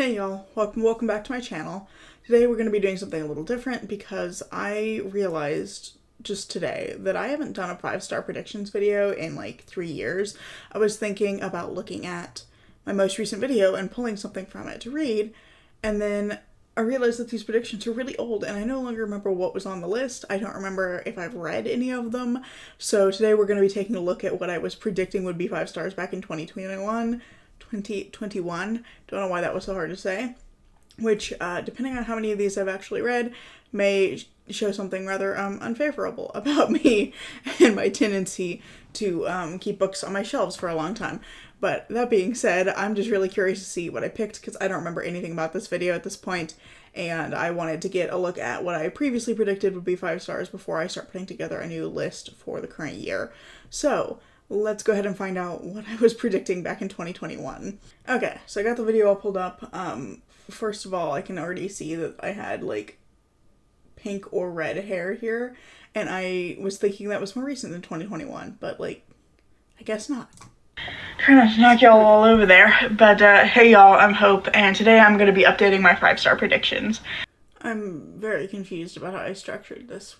Hey y'all, welcome back to my channel. Today we're going to be doing something a little different because I realized just today that I haven't done a 5-star predictions video in like 3 years. I was thinking about looking at my most recent video and pulling something from it to read, and then I realized that these predictions are really old and I no longer remember what was on the list. I don't remember if I've read any of them. So today we're going to be taking a look at what I was predicting would be 5 stars back in 2021. Don't know why that was so hard to say. Which, depending on how many of these I've actually read, may show something rather unfavorable about me and my tendency to keep books on my shelves for a long time. But that being said, I'm just really curious to see what I picked because I don't remember anything about this video at this point, and I wanted to get a look at what I previously predicted would be 5 stars before I start putting together a new list for the current year. So let's go ahead and find out what I was predicting back in 2021. Okay, so I got the video all pulled up. First of all, I can already see that I had like pink or red hair here, and I was thinking that was more recent than 2021, but like, I guess not. Trying not to knock y'all all over there, but hey y'all, I'm Hope, and today I'm going to be updating my 5-star predictions. I'm very confused about how I structured this.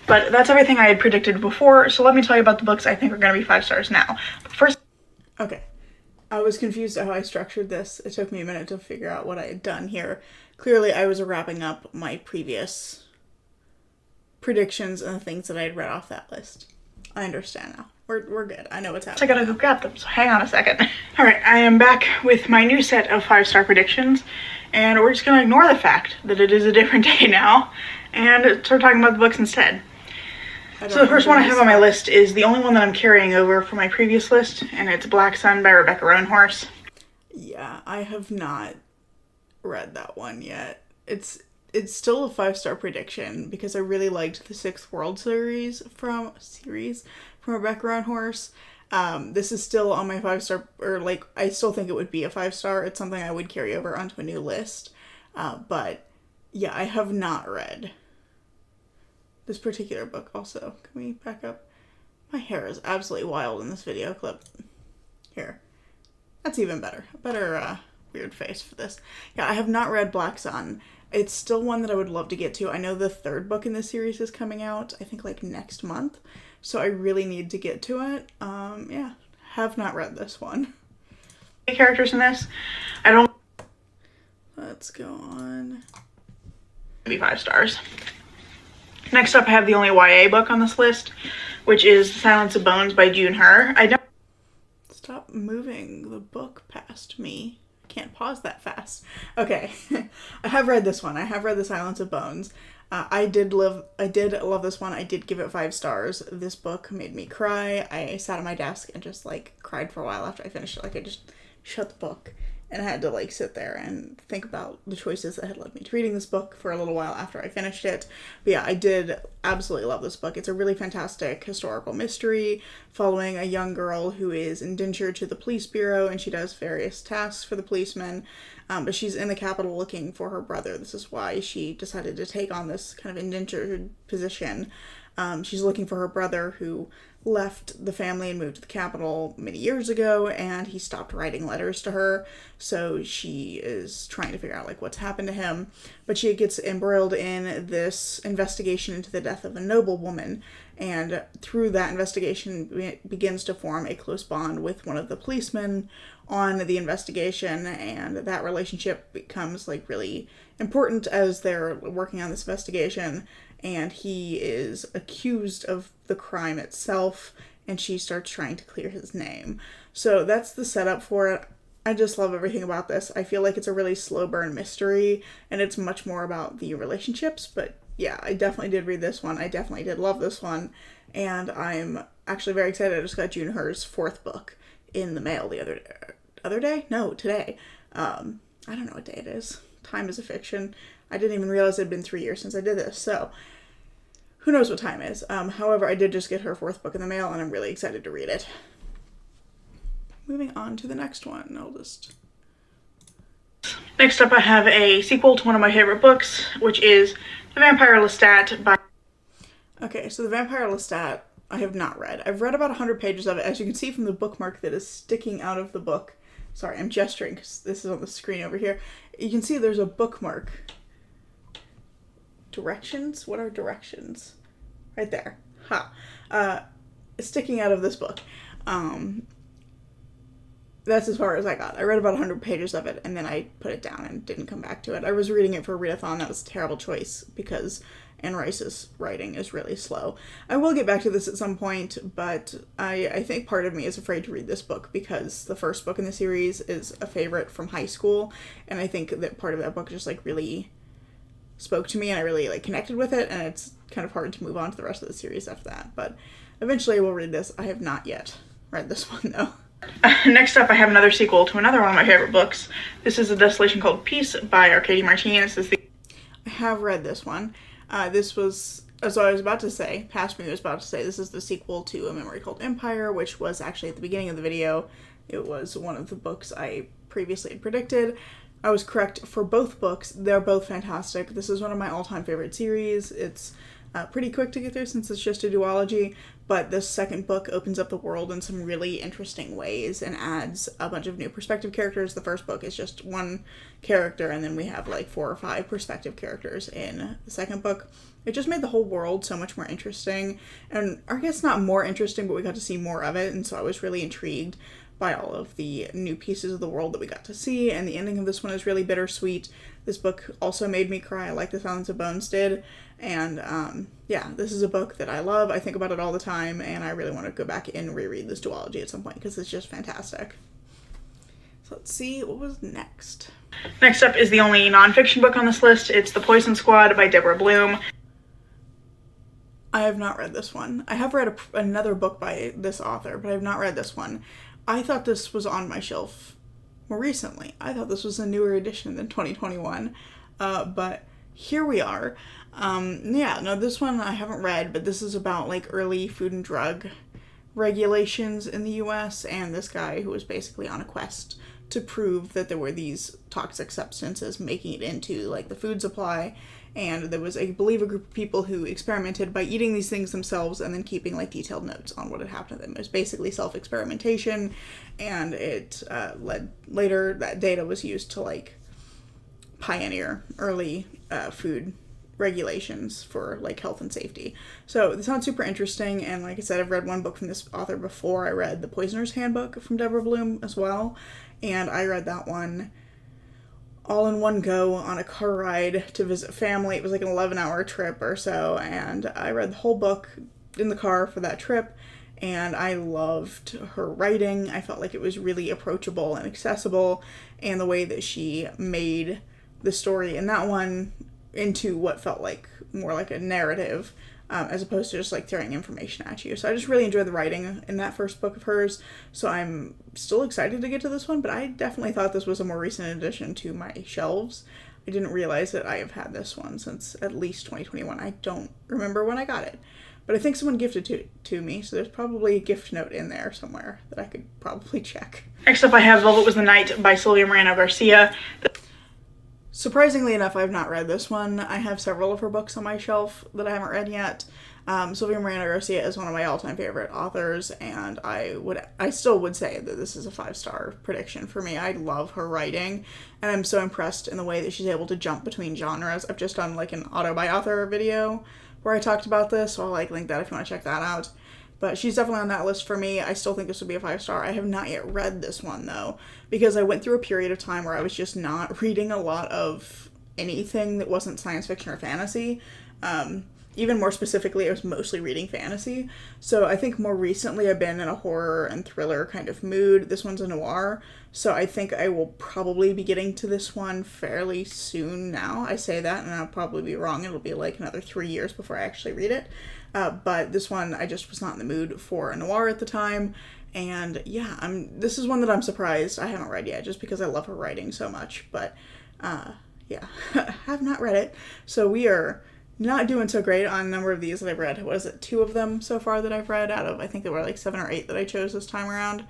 But that's everything I had predicted before, so let me tell you about the books I think are going to be 5 stars now. First, okay, I was confused at how I structured this. It took me a minute to figure out what I had done here. Clearly, I was wrapping up my previous predictions and the things that I had read off that list. I understand now. We're good. I know what's happening. I gotta go grab them, so hang on a second. Alright, I am back with my new set of 5-star predictions, and we're just gonna ignore the fact that it is a different day now, and start talking about the books instead. So the first one I have on my list is the only one that I'm carrying over from my previous list, and it's Black Sun by Rebecca Roanhorse. Yeah, I have not read that one yet. It's still a 5-star prediction because I really liked the Sixth World series from Rebecca Roanhorse. This is still on my 5-star, or like, I still think it would be a 5-star. It's something I would carry over onto a new list. But yeah, I have not read this particular book. Also, can we back up? My hair is absolutely wild in this video clip. Here. That's even better. A better weird face for this. Yeah, I have not read Black Sun. It's still one that I would love to get to. I know the 3rd book in this series is coming out, I think like next month. So I really need to get to it. Yeah, have not read this one. Characters in this, I don't... Let's go on. Maybe 5 stars. Next up, I have the only YA book on this list, which is Silence of Bones by June Hur. I don't... Stop moving the book past me. I can't pause that fast. Okay, I have read this one. I have read The Silence of Bones. I did love this one. I did give it 5 stars. This book made me cry. I sat at my desk and just like cried for a while after I finished it. Like, I just shut the book and I had to like sit there and think about the choices that had led me to reading this book for a little while after I finished it. But yeah, I did absolutely love this book. It's a really fantastic historical mystery following a young girl who is indentured to the police bureau, and she does various tasks for the policemen. But she's in the capital looking for her brother. This is why she decided to take on this kind of indentured position. She's looking for her brother who left the family and moved to the capital many years ago, and he stopped writing letters to her. So she is trying to figure out like what's happened to him. But she gets embroiled in this investigation into the death of a noblewoman, and through that investigation begins to form a close bond with one of the policemen on the investigation, and that relationship becomes like really important as they're working on this investigation, and he is accused of the crime itself, and she starts trying to clear his name. So that's the setup for it. I just love everything about this. I feel like it's a really slow burn mystery, and it's much more about the relationships, but yeah, I definitely did read this one. I definitely did love this one, and I'm actually very excited. I just got June Hur's 4th book in the mail the other day? No, today. I don't know what day it is. Time is a fiction. I didn't even realize it had been 3 years since I did this, so who knows what time is. However, I did just get her 4th book in the mail, and I'm really excited to read it. Moving on to the next one. Next up, I have a sequel to one of my favorite books, which is The Vampire Lestat by... Okay, so The Vampire Lestat, I have not read. I've read about 100 pages of it, as you can see from the bookmark that is sticking out of the book. sorry, I'm gesturing because this is on the screen over here. You can see there's a bookmark. Directions? What are directions? Right there. Sticking out of this book. That's as far as I got. I read about 100 pages of it, and then I put it down and didn't come back to it. I was reading it for a readathon. That was a terrible choice, because Anne Rice's writing is really slow. I will get back to this at some point, but I think part of me is afraid to read this book, because the first book in the series is a favorite from high school, and I think that part of that book just, like, really spoke to me, and I really, like, connected with it, and it's kind of hard to move on to the rest of the series after that. But eventually I will read this. I have not yet read this one, though. Next up, I have another sequel to another one of my favorite books. This is A Desolation Called Peace by Arkady Martine. I have read this one. This was, as I was about to say, past me was about to say, this is the sequel to A Memory Called Empire, which was actually at the beginning of the video. It was one of the books I previously had predicted. I was correct for both books. They're both fantastic. This is one of my all-time favorite series. It's pretty quick to get through since it's just a duology, but the second book opens up the world in some really interesting ways and adds a bunch of new perspective characters. The first book is just one character, and then we have like 4 or 5 perspective characters in the second book. It just made the whole world so much more interesting, and I guess not more interesting, but we got to see more of it, and so I was really intrigued by all of the new pieces of the world that we got to see, and the ending of this one is really bittersweet. This book also made me cry like The Silence of Bones did, and yeah, this is a book that I love. I think about it all the time, and I really want to go back and reread this duology at some point because it's just fantastic. So let's see, what was next? Next up is the only nonfiction book on this list. It's The Poison Squad by Deborah Bloom. I have not read this one. I have read another book by this author, but I have not read this one. I thought this was on my shelf more recently. I thought this was a newer edition than 2021, but here we are. Yeah, no, this one I haven't read, but this is about like early food and drug regulations in the US, and this guy who was basically on a quest to prove that there were these toxic substances making it into like the food supply. And there was, I believe, a group of people who experimented by eating these things themselves and then keeping, like, detailed notes on what had happened to them. It was basically self-experimentation, and it led, later, that data was used to, like, pioneer early food regulations for, like, health and safety. So it sounds super interesting, and like I said, I've read one book from this author before. I read The Poisoner's Handbook from Deborah Bloom as well, and I read that one all in one go on a car ride to visit family. It was like an 11-hour trip or so, and I read the whole book in the car for that trip, and I loved her writing. I felt like it was really approachable and accessible, and the way that she made the story in that one into what felt like more like a narrative, as opposed to just like throwing information at you. So I just really enjoyed the writing in that first book of hers. So I'm still excited to get to this one, but I definitely thought this was a more recent addition to my shelves. I didn't realize that I have had this one since at least 2021. I don't remember when I got it, but I think someone gifted it to me, so there's probably a gift note in there somewhere that I could probably check. Next up, I have Velvet Was the Night by Sylvia Moreno Garcia. Surprisingly enough, I've not read this one. I have several of her books on my shelf that I haven't read yet. Sylvia Moreno Garcia is one of my all-time favorite authors, and I still would say that this is a 5-star prediction for me. I love her writing, and I'm so impressed in the way that she's able to jump between genres. I've just done like an auto by author video where I talked about this, so I'll like link that if you want to check that out. But she's definitely on that list for me. I still think this would be a 5-star. I have not yet read this one, though, because I went through a period of time where I was just not reading a lot of anything that wasn't science fiction or fantasy. Even more specifically, I was mostly reading fantasy. So I think more recently I've been in a horror and thriller kind of mood. This one's a noir, so I think I will probably be getting to this one fairly soon now. I say that, and I'll probably be wrong. It'll be like another 3 years before I actually read it. But this one, I just was not in the mood for a noir at the time. And yeah, this is one that I'm surprised I haven't read yet, just because I love her writing so much. But yeah, I have not read it. So we are not doing so great on a number of these that I've read. What is it, 2 of them so far that I've read out of, I think there were like 7 or 8 that I chose this time around.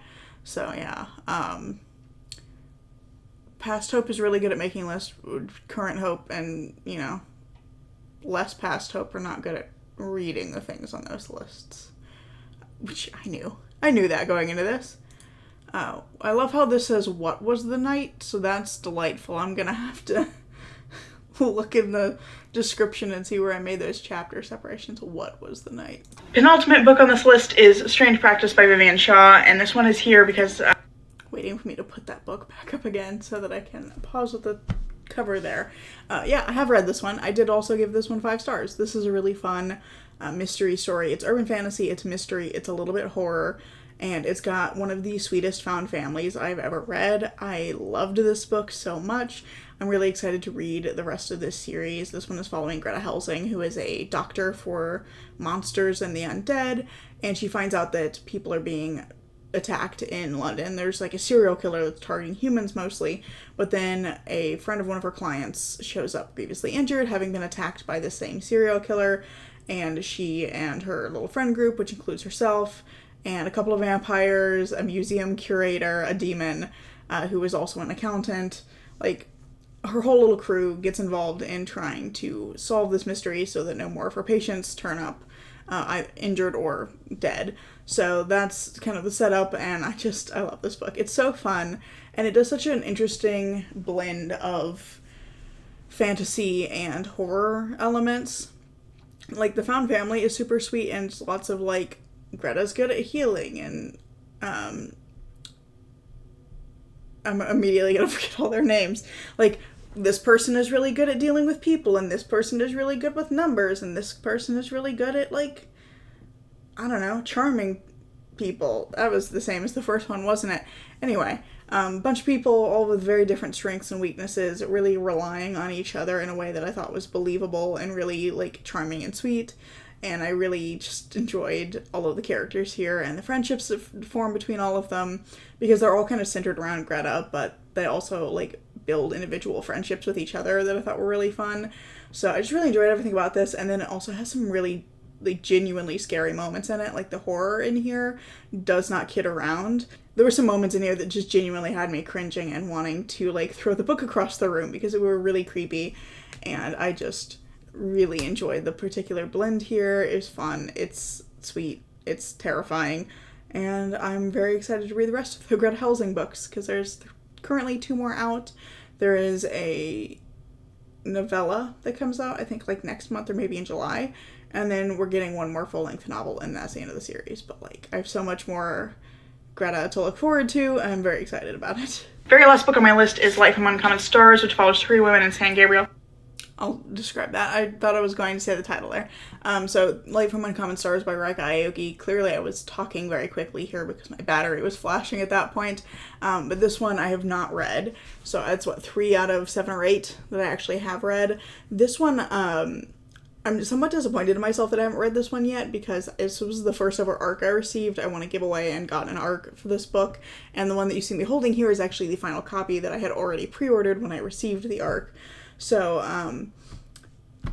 So yeah, Past Hope is really good at making lists. Current Hope and, you know, less Past Hope are not good at reading the things on those lists, which I knew that going into this. I love how this says what was the night, so that's delightful. I'm gonna have to look in the description and see where I made those chapter separations. What was the night? Penultimate book on this list is Strange Practice by Vivian Shaw, and this one is here because waiting for me to put that book back up again so that I can pause with the cover there. Yeah, I have read this one. I did also give this one 5 stars. This is a really fun mystery story. It's urban fantasy, it's mystery, it's a little bit horror, and it's got one of the sweetest found families I've ever read. I loved this book so much. I'm really excited to read the rest of this series. This one is following Greta Helsing, who is a doctor for monsters and the undead, and she finds out that people are being attacked in London. There's like a serial killer that's targeting humans mostly, but then a friend of one of her clients shows up grievously injured, having been attacked by the same serial killer, and she and her little friend group, which includes herself and a couple of vampires, a museum curator, a demon who is also an accountant, like her whole little crew gets involved in trying to solve this mystery so that no more of her patients turn up injured or dead. So that's kind of the setup, and I love this book. It's so fun, and it does such an interesting blend of fantasy and horror elements. Like, the found family is super sweet, and it's lots of, like, Greta's good at healing, and I'm immediately gonna forget all their names. Like, this person is really good at dealing with people, and this person is really good with numbers, and this person is really good at, like, I don't know, charming people. That was the same as the first one, wasn't it? Anyway, bunch of people, all with very different strengths and weaknesses, really relying on each other in a way that I thought was believable and really, like, charming and sweet. And I really just enjoyed all of the characters here and the friendships that form between all of them, because they're all kind of centered around Greta, but they also, like, build individual friendships with each other that I thought were really fun. So I just really enjoyed everything about this, and then it also has some really, like, genuinely scary moments in it. Like, the horror in here does not kid around. There were some moments in here that just genuinely had me cringing and wanting to, like, throw the book across the room because it were really creepy, and I just really enjoyed the particular blend here. It was fun, it's sweet, it's terrifying, and I'm very excited to read the rest of the Greta Helsing books, because there's currently 2 more out. There is a novella that comes out, I think, like, next month or maybe in July, and then we're getting 1 more full-length novel, and that's the end of the series. But, like, I have so much more Greta to look forward to, and I'm very excited about it. Very last book on my list is Light from Uncommon Stars, which follows 3 women in San Gabriel. I'll describe that. I thought I was going to say the title there. So, Light from Uncommon Stars by Rika Aoki. Clearly I was talking very quickly here because my battery was flashing at that point. But this one I have not read. So that's, 3 out of 7 or 8 that I actually have read. This one, I'm somewhat disappointed in myself that I haven't read this one yet, because this was the first ever ARC I received. I won a giveaway and got an ARC for this book. And the one that you see me holding here is actually the final copy that I had already pre-ordered when I received the ARC. So,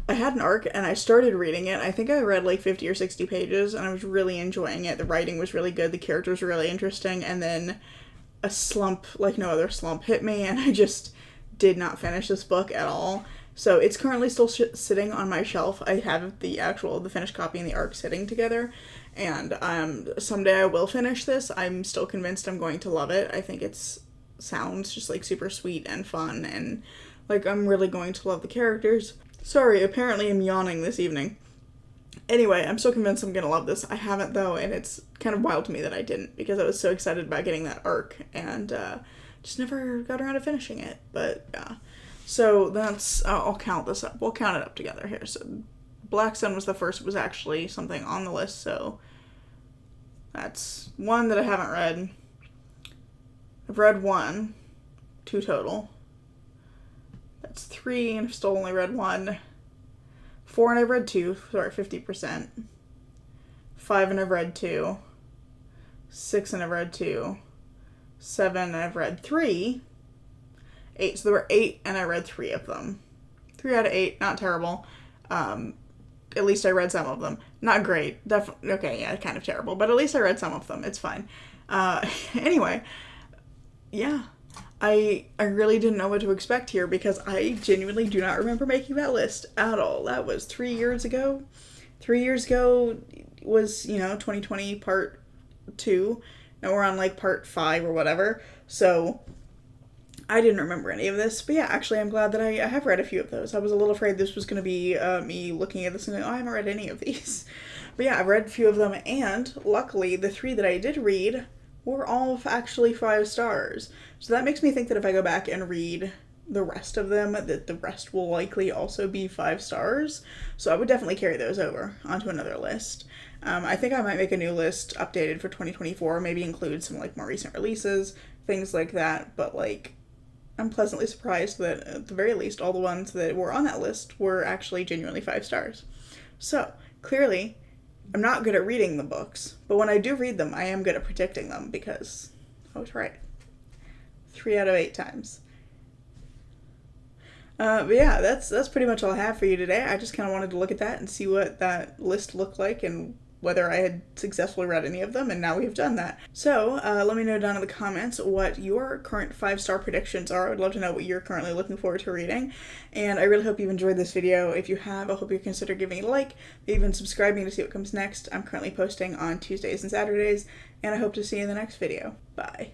I had an ARC and I started reading it. I think I read like 50 or 60 pages and I was really enjoying it. The writing was really good. The characters were really interesting. And then a slump like no other slump hit me, and I just did not finish this book at all. So it's currently still sitting on my shelf. I have the finished copy and the ARC sitting together. And someday I will finish this. I'm still convinced I'm going to love it. I think sounds just like super sweet and fun, and like, I'm really going to love the characters. Sorry, apparently I'm yawning this evening. Anyway, I'm so convinced I'm gonna love this. I haven't, though, and it's kind of wild to me that I didn't, because I was so excited about getting that ARC, and just never got around to finishing it. But, yeah. So that's, I'll count this up. We'll count it up together here. So, Black Sun was the first. It was actually something on the list, so that's 1 that I haven't read. I've read 1, 2 total. That's 3, and I've still only read 1. 4, and I've read 2. Sorry, 50%. 5, and I've read 2. 6, and I've read 2. 7, and I've read 3. 8. So there were 8, and I read 3 of them. 3 out of 8, not terrible. At least I read some of them. Not great. Definitely, okay, yeah, kind of terrible. But at least I read some of them. It's fine. Anyway, yeah. I really didn't know what to expect here, because I genuinely do not remember making that list at all. That was 3 years ago. 3 years ago was, 2020 part 2. and we're on like part 5 or whatever. So I didn't remember any of this, but yeah, actually I'm glad that I have read a few of those. I was a little afraid this was going to be me looking at this and going, oh, I haven't read any of these. But yeah, I've read a few of them, and luckily the 3 that I did read were all actually 5 stars. So that makes me think that if I go back and read the rest of them, that the rest will likely also be 5 stars. So I would definitely carry those over onto another list. I think I might make a new list updated for 2024, maybe include some like more recent releases, things like that, but like I'm pleasantly surprised that at the very least all the ones that were on that list were actually genuinely 5 stars. So clearly I'm not good at reading the books, but when I do read them I am good at predicting them because I was right 3 out of 8 times. But yeah, that's pretty much all I have for you today. I just kind of wanted to look at that and see what that list looked like and whether I had successfully read any of them, and now we've done that. So let me know down in the comments what your current 5-star predictions are. I would love to know what you're currently looking forward to reading, and I really hope you've enjoyed this video. If you have, I hope you consider giving it a like, even subscribing to see what comes next. I'm currently posting on Tuesdays and Saturdays, and I hope to see you in the next video. Bye.